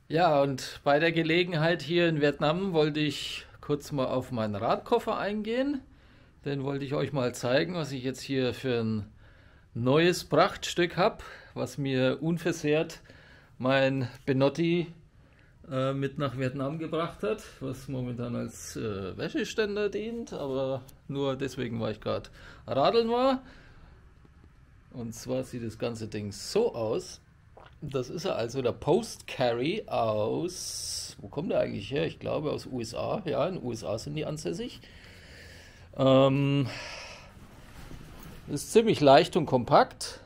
Ja, und bei der Gelegenheit hier in Vietnam wollte ich kurz mal auf meinen Radkoffer eingehen. Den wollte ich euch mal zeigen, was ich jetzt hier für ein neues Prachtstück habe, was mir unversehrt mein Benotti mit nach Vietnam gebracht hat, was momentan als Wäscheständer dient, aber nur deswegen, weil ich gerade radeln war. Und zwar sieht das ganze Ding so aus. Das ist ja also der Post Carry aus. Wo kommt der eigentlich her? Ich glaube aus USA. Ja, in den USA sind die ansässig. Ähm, Ist ziemlich leicht und kompakt.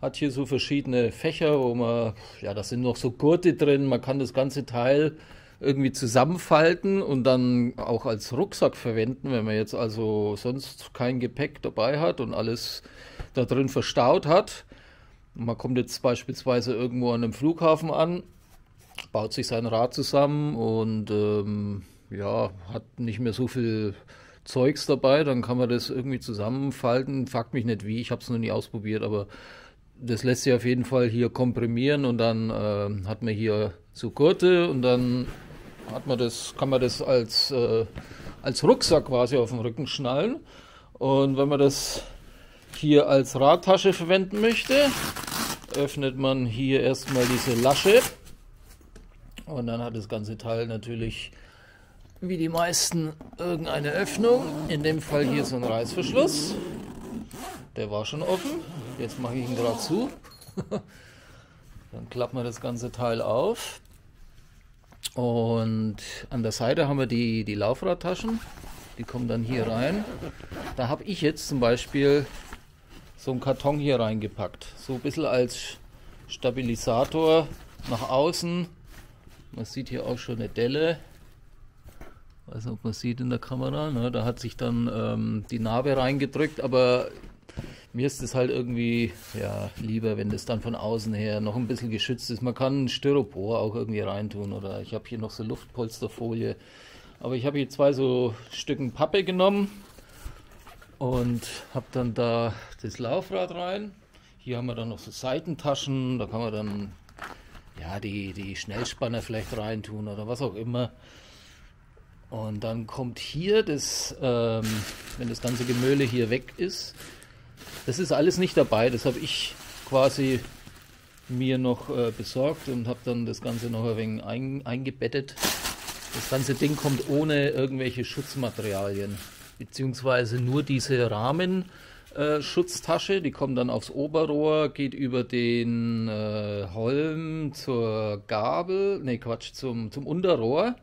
Hat hier so verschiedene Fächer, wo man, ja, da sind noch so Gurte drin. Man kann das ganze Teil irgendwie zusammenfalten und dann auch als Rucksack verwenden, wenn man jetzt also sonst kein Gepäck dabei hat und alles da drin verstaut hat. Man kommt jetzt beispielsweise irgendwo an einem Flughafen an, baut sich sein Rad zusammen und ja, hat nicht mehr so viel Zeugs dabei, dann kann man das irgendwie zusammenfalten. Fragt mich nicht wie, ich habe es noch nie ausprobiert, aber das lässt sich auf jeden Fall hier komprimieren und dann hat man hier so Gurte und dann hat man das, kann man das als Rucksack quasi auf den Rücken schnallen. Und wenn man das hier als Radtasche verwenden möchte, öffnet man hier erstmal diese Lasche und dann hat das ganze Teil natürlich wie die meisten irgendeine Öffnung. In dem Fall hier so ein Reißverschluss. Der war schon offen. Jetzt mache ich ihn gerade zu. Dann klappt man das ganze Teil auf. Und an der Seite haben wir die Laufradtaschen. Die kommen dann hier rein. Da habe ich jetzt zum Beispiel so einen Karton hier reingepackt. So ein bisschen als Stabilisator nach außen. Man sieht hier auch schon eine Delle. Ich weiß nicht, ob man sieht in der Kamera. Ne? Da hat sich dann die Narbe reingedrückt, aber mir ist es halt irgendwie ja, lieber, wenn das dann von außen her noch ein bisschen geschützt ist. Man kann Styropor auch irgendwie reintun oder ich habe hier noch so Luftpolsterfolie. Aber ich habe hier zwei so Stücken Pappe genommen und habe dann da das Laufrad rein. Hier haben wir dann noch so Seitentaschen, da kann man dann ja, die Schnellspanner vielleicht reintun oder was auch immer. Und dann kommt hier das, wenn das ganze Gemülle hier weg ist, das ist alles nicht dabei, das habe ich quasi mir noch besorgt und habe dann das Ganze noch ein wenig eingebettet. Das ganze Ding kommt ohne irgendwelche Schutzmaterialien, beziehungsweise nur diese Rahmenschutztasche, die kommt dann aufs Oberrohr, geht über den Holm zur Gabel, ne Quatsch, zum Unterrohr,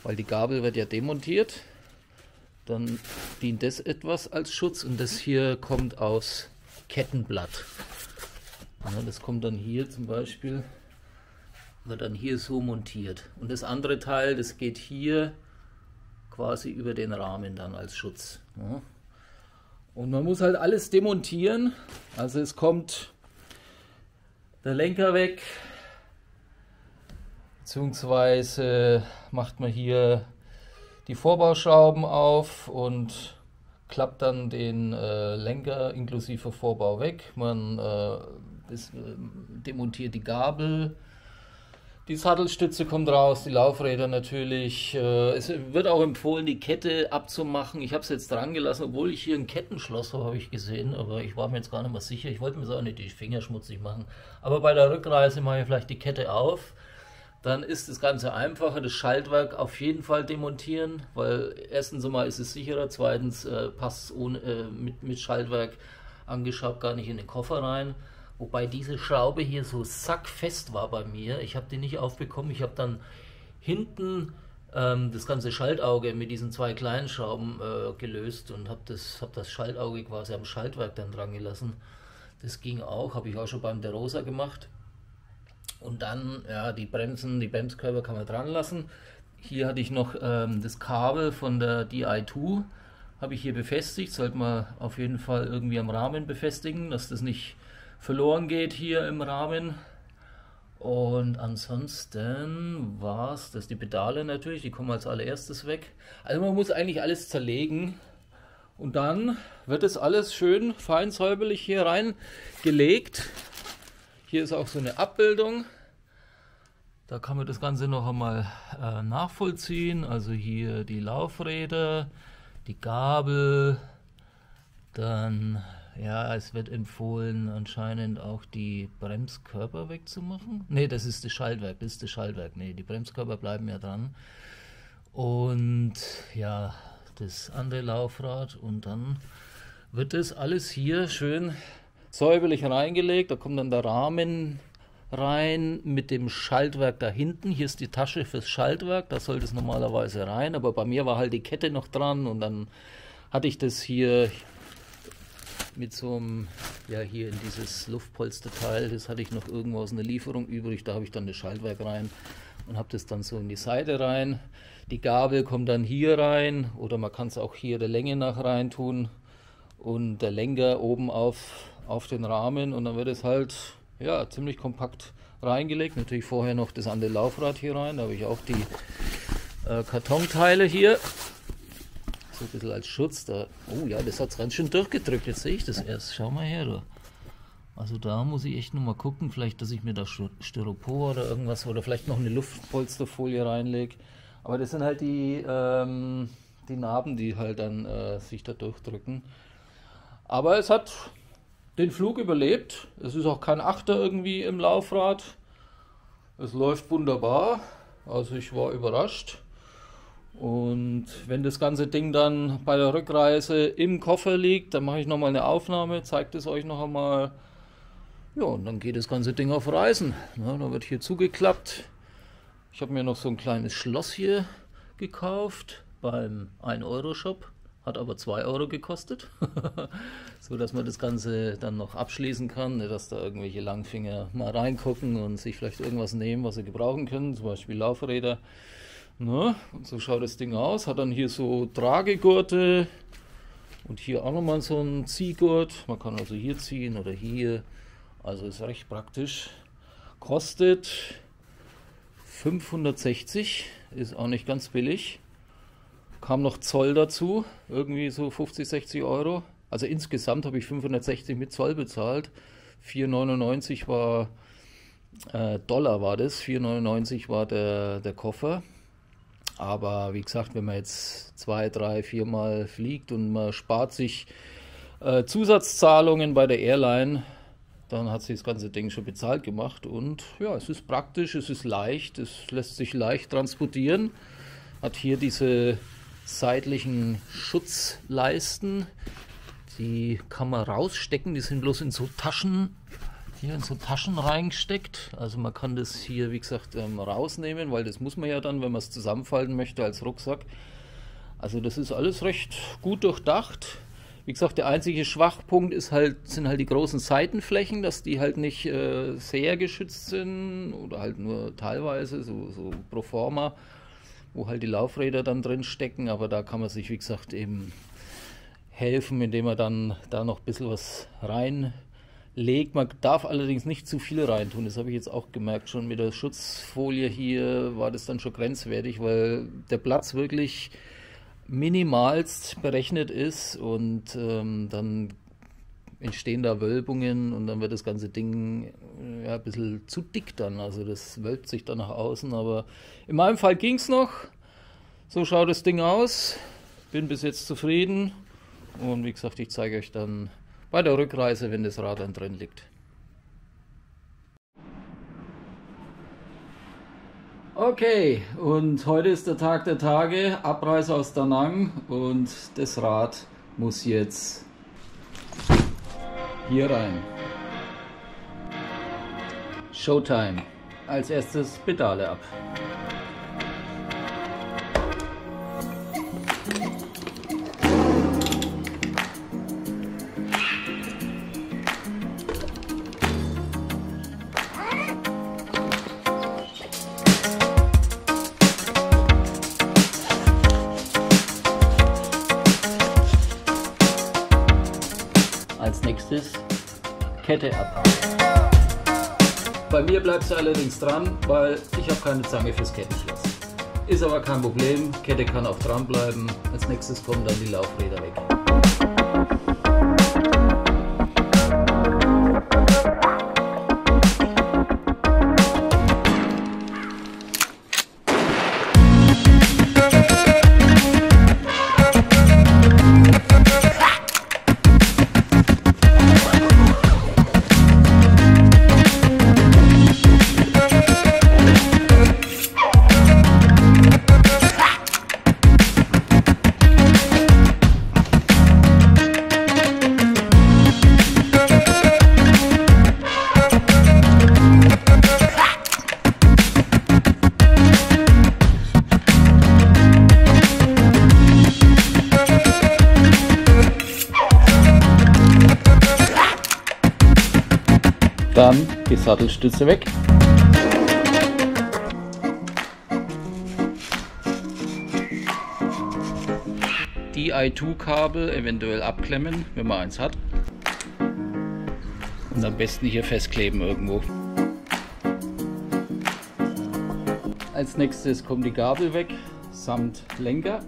weil die Gabel wird ja demontiert. Dann dient das etwas als Schutz und das hier kommt aus Kettenblatt. Ja, das kommt dann hier zum Beispiel, wird dann hier so montiert. Und das andere Teil, das geht hier quasi über den Rahmen dann als Schutz. Ja. Und man muss halt alles demontieren. Also es kommt der Lenker weg, beziehungsweise macht man hier die Vorbauschrauben auf und klappt dann den Lenker inklusive Vorbau weg. Man demontiert die Gabel, die Sattelstütze kommt raus, die Laufräder natürlich. Es wird auch empfohlen, die Kette abzumachen. Ich habe es jetzt dran gelassen, obwohl ich hier ein Kettenschloss habe, ich gesehen, aber ich war mir jetzt gar nicht mehr sicher. Ich wollte mir so auch nicht die Finger schmutzig machen. Aber bei der Rückreise mache ich vielleicht die Kette auf. Dann ist das Ganze einfacher, das Schaltwerk auf jeden Fall demontieren, weil erstens einmal ist es sicherer, zweitens passt es mit Schaltwerk angeschraubt gar nicht in den Koffer rein. Wobei diese Schraube hier so sackfest war bei mir, ich habe die nicht aufbekommen, ich habe dann hinten das ganze Schaltauge mit diesen zwei kleinen Schrauben gelöst und habe das Schaltauge quasi am Schaltwerk dann dran gelassen. Das ging auch, habe ich auch schon beim DeRosa gemacht. Und dann, ja, die Bremskörper kann man dran lassen. Hier hatte ich noch das Kabel von der Di2, habe ich hier befestigt. Sollte man auf jeden Fall irgendwie am Rahmen befestigen, dass das nicht verloren geht hier im Rahmen. Und ansonsten war es das, die Pedale natürlich, die kommen als allererstes weg. Also man muss eigentlich alles zerlegen. Und dann wird es alles schön fein säuberlich hier reingelegt. Hier ist auch so eine Abbildung. Da kann man das Ganze noch einmal nachvollziehen. Also hier die Laufräder, die Gabel, dann, ja, es wird empfohlen anscheinend auch die Bremskörper wegzumachen. Ne, das ist das Schaltwerk, Ne, die Bremskörper bleiben ja dran. Und ja, das andere Laufrad, und dann wird das alles hier schön säuberlich reingelegt. Da kommt dann der Rahmen rein mit dem Schaltwerk da hinten. Hier ist die Tasche fürs Schaltwerk, da soll das normalerweise rein, aber bei mir war halt die Kette noch dran und dann hatte ich das hier mit so einem, ja, hier in dieses Luftpolsterteil, das hatte ich noch irgendwo aus einer Lieferung übrig, da habe ich dann das Schaltwerk rein und habe das dann so in die Seite rein. Die Gabel kommt dann hier rein oder man kann es auch hier der Länge nach rein tun und der Lenker oben auf den Rahmen und dann wird es halt, ja, ziemlich kompakt reingelegt. Natürlich vorher noch das andere Laufrad hier rein, da habe ich auch die Kartonteile hier. So ein bisschen als Schutz. Da. Oh ja, das hat es ganz schön durchgedrückt. Jetzt sehe ich das erst. Schau mal her. Du. Also da muss ich echt nur mal gucken, vielleicht, dass ich mir da Styropor oder irgendwas oder vielleicht noch eine Luftpolsterfolie reinlege. Aber das sind halt die Narben, die halt dann sich da durchdrücken. Aber es hat den Flug überlebt. Es ist auch kein Achter irgendwie im Laufrad. Es läuft wunderbar. Also ich war überrascht. Und wenn das ganze Ding dann bei der Rückreise im Koffer liegt, dann mache ich nochmal eine Aufnahme, zeige es euch noch einmal. Ja, und dann geht das ganze Ding auf Reisen. Ja, dann wird hier zugeklappt. Ich habe mir noch so ein kleines Schloss hier gekauft beim 1-Euro-Shop. Hat aber 2 Euro gekostet. So dass man das Ganze dann noch abschließen kann, dass da irgendwelche Langfinger mal reingucken und sich vielleicht irgendwas nehmen, was sie gebrauchen können, zum Beispiel Laufräder. Na, und so schaut das Ding aus. Hat dann hier so Tragegurte und hier auch nochmal so ein Ziehgurt. Man kann also hier ziehen oder hier. Also ist recht praktisch. Kostet 560, ist auch nicht ganz billig. Kam noch Zoll dazu, irgendwie so 50, 60 Euro. Also insgesamt habe ich 560 mit Zoll bezahlt. 4,99 war Dollar war das, 4,99 war der Koffer. Aber wie gesagt, wenn man jetzt 2, 3, 4 Mal fliegt und man spart sich Zusatzzahlungen bei der Airline, dann hat sich das ganze Ding schon bezahlt gemacht. Und ja, es ist praktisch, es ist leicht, es lässt sich leicht transportieren. Hat hier diese seitlichen Schutzleisten, die kann man rausstecken, die sind bloß in so Taschen, hier in so Taschen reingesteckt. Also man kann das hier, wie gesagt, rausnehmen, weil das muss man ja dann, wenn man es zusammenfalten möchte, als Rucksack. Also das ist alles recht gut durchdacht. Wie gesagt, der einzige Schwachpunkt sind halt die großen Seitenflächen, dass die halt nicht sehr geschützt sind oder halt nur teilweise, so pro forma, wo halt die Laufräder dann drin stecken, aber da kann man sich, wie gesagt, eben helfen, indem man dann da noch ein bisschen was reinlegt. Man darf allerdings nicht zu viel reintun, das habe ich jetzt auch gemerkt, schon mit der Schutzfolie hier war das dann schon grenzwertig, weil der Platz wirklich minimalst berechnet ist und dann entstehen da Wölbungen und dann wird das ganze Ding ja, ein bisschen zu dick dann, also das wölbt sich dann nach außen, aber in meinem Fall ging es noch. So schaut das Ding aus, bin bis jetzt zufrieden und wie gesagt, ich zeige euch dann bei der Rückreise, wenn das Rad dann drin liegt. Okay, und heute ist der Tag der Tage, Abreise aus Da Nang und das Rad muss jetzt hier rein. Showtime. Als erstes Pedale ab. Als nächstes Kette ab. Bei mir bleibt sie allerdings dran, weil ich habe keine Zange fürs Kettenschloss. Ist aber kein Problem, Kette kann auch dran bleiben. Als nächstes kommen dann die Laufräder weg. Sattelstütze weg. Die I2-Kabel eventuell abklemmen, wenn man eins hat. Und am besten hier festkleben irgendwo. Als nächstes kommt die Gabel weg, samt Lenker.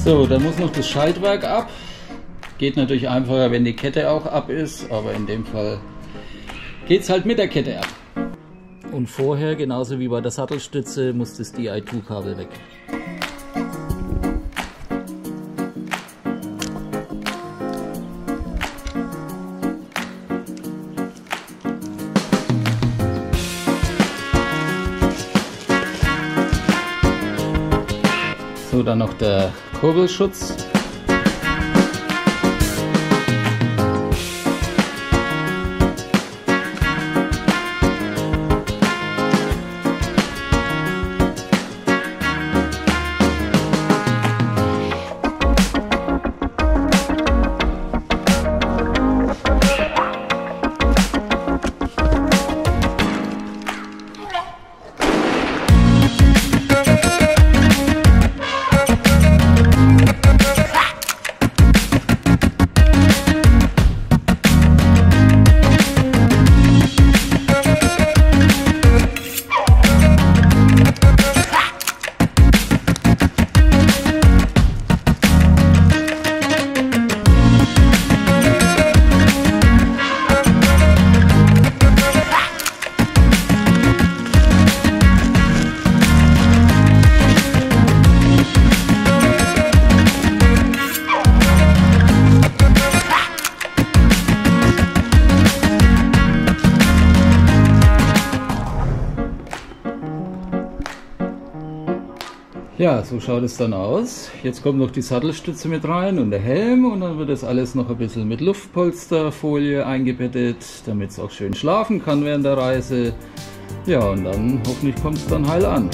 So, dann muss noch das Schaltwerk ab. Geht natürlich einfacher, wenn die Kette auch ab ist, aber in dem Fall geht es halt mit der Kette ab. Und vorher, genauso wie bei der Sattelstütze, muss das I2-Kabel weg. So, dann noch der Kurbelschutz. Ja, so schaut es dann aus. Jetzt kommt noch die Sattelstütze mit rein und der Helm und dann wird das alles noch ein bisschen mit Luftpolsterfolie eingebettet, damit es auch schön schlafen kann während der Reise. Ja, und dann hoffentlich kommt es dann heil an.